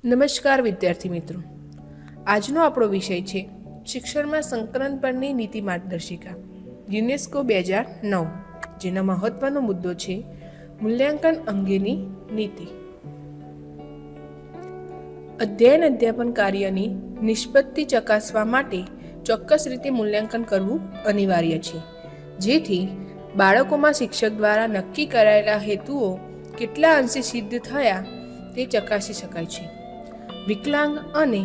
નમસ્કાર વિદ્યાર્થી મિત્રો, આજનો આપણો વિષય છે શિક્ષણમાં સંકલન પરની નીતિ માર્ગદર્શિકા યુનેસ્કો 2009, જેનો મહત્વનો મુદ્દો છે મૂલ્યાંકન અંગેની નીતિ. અધ્યયન અધ્યાપન કાર્યની નિષ્પત્તિ ચકાસવા માટે ચોક્કસ રીતે મૂલ્યાંકન કરવું અનિવાર્ય છે, જેથી બાળકોમાં શિક્ષક દ્વારા નક્કી કરાયેલા હેતુઓ કેટલા અંશે સિદ્ધ થયા તે ચકાસી શકાય છે. વિકલાંગ અને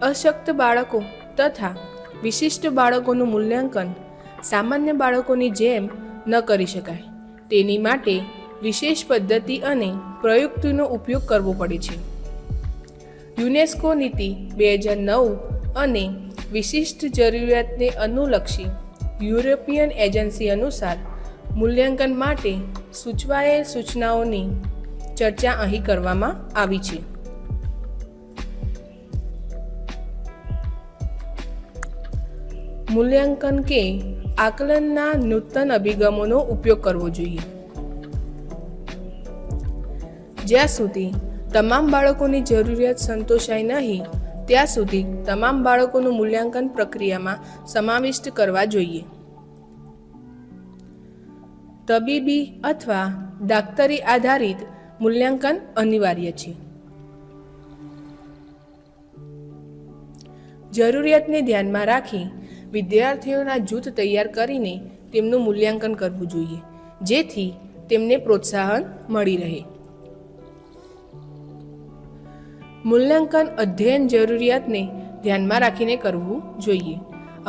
અશક્ત બાળકો તથા વિશિષ્ટ બાળકોનું મૂલ્યાંકન સામાન્ય બાળકોની જેમ ન કરી શકાય. તેની માટે વિશેષ પદ્ધતિ અને પ્રયુક્તિનો ઉપયોગ કરવો પડે છે. યુનેસ્કો નીતિ 2009 અને વિશિષ્ટ જરૂરિયાતને અનુલક્ષી યુરોપિયન એજન્સી અનુસાર મૂલ્યાંકન માટે સૂચવાયેલ સૂચનાઓની ચર્ચા અહીં કરવામાં આવી છે. મૂલ્યાંકન કે આકલનના નૂતન અભિગમોનો ઉપયોગ કરવો જોઈએ. જ્યાં સુધી તમામ બાળકોની જરૂરિયાત સંતોષાય નહીં ત્યાં સુધી તમામ બાળકોનું મૂલ્યાંકન પ્રક્રિયામાં સમાવિષ્ટ કરવા જોઈએ. તબીબી અથવા દાક્તરી આધારિત મૂલ્યાંકન અનિવાર્ય છે. જરૂરિયાતને ધ્યાનમાં રાખી વિદ્યાર્થીઓના જૂથ તૈયાર કરીને તેમનું મૂલ્યાંકન કરવું જોઈએ, જેથી તેમને પ્રોત્સાહન મળી રહે. મૂલ્યાંકન અધ્યયન જરૂરિયાતને ધ્યાનમાં રાખીને કરવું જોઈએ,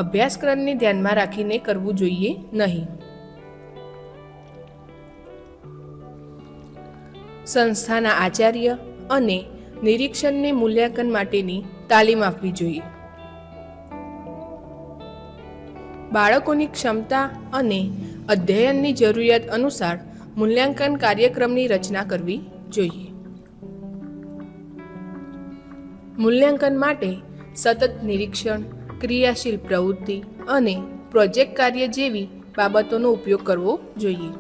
અભ્યાસક્રમને ધ્યાનમાં રાખીને કરવું જોઈએ નહીં. સંસ્થાના આચાર્ય અને નિરીક્ષણને મૂલ્યાંકન માટેની તાલીમ આપવી જોઈએ. બાળકોની ક્ષમતા અને અધ્યયનની જરૂરિયાત અનુસાર મૂલ્યાંકન કાર્યક્રમની રચના કરવી જોઈએ. મૂલ્યાંકન માટે સતત નિરીક્ષણ, ક્રિયાશીલ પ્રવૃત્તિ અને પ્રોજેક્ટ કાર્ય જેવી બાબતોનો ઉપયોગ કરવો જોઈએ.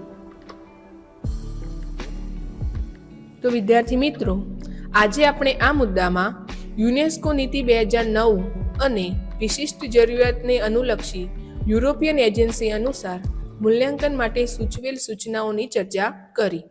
તો વિદ્યાર્થી મિત્રો, આજે આપણે આ મુદ્દામાં યુનેસ્કો નીતિ 2009 અને વિશિષ્ટ જરૂરિયાતને અનુલક્ષી યુરોપિયન એજન્સી અનુસાર મૂલ્યાંકન માટે સૂચવેલ સૂચનાઓની ચર્ચા કરી.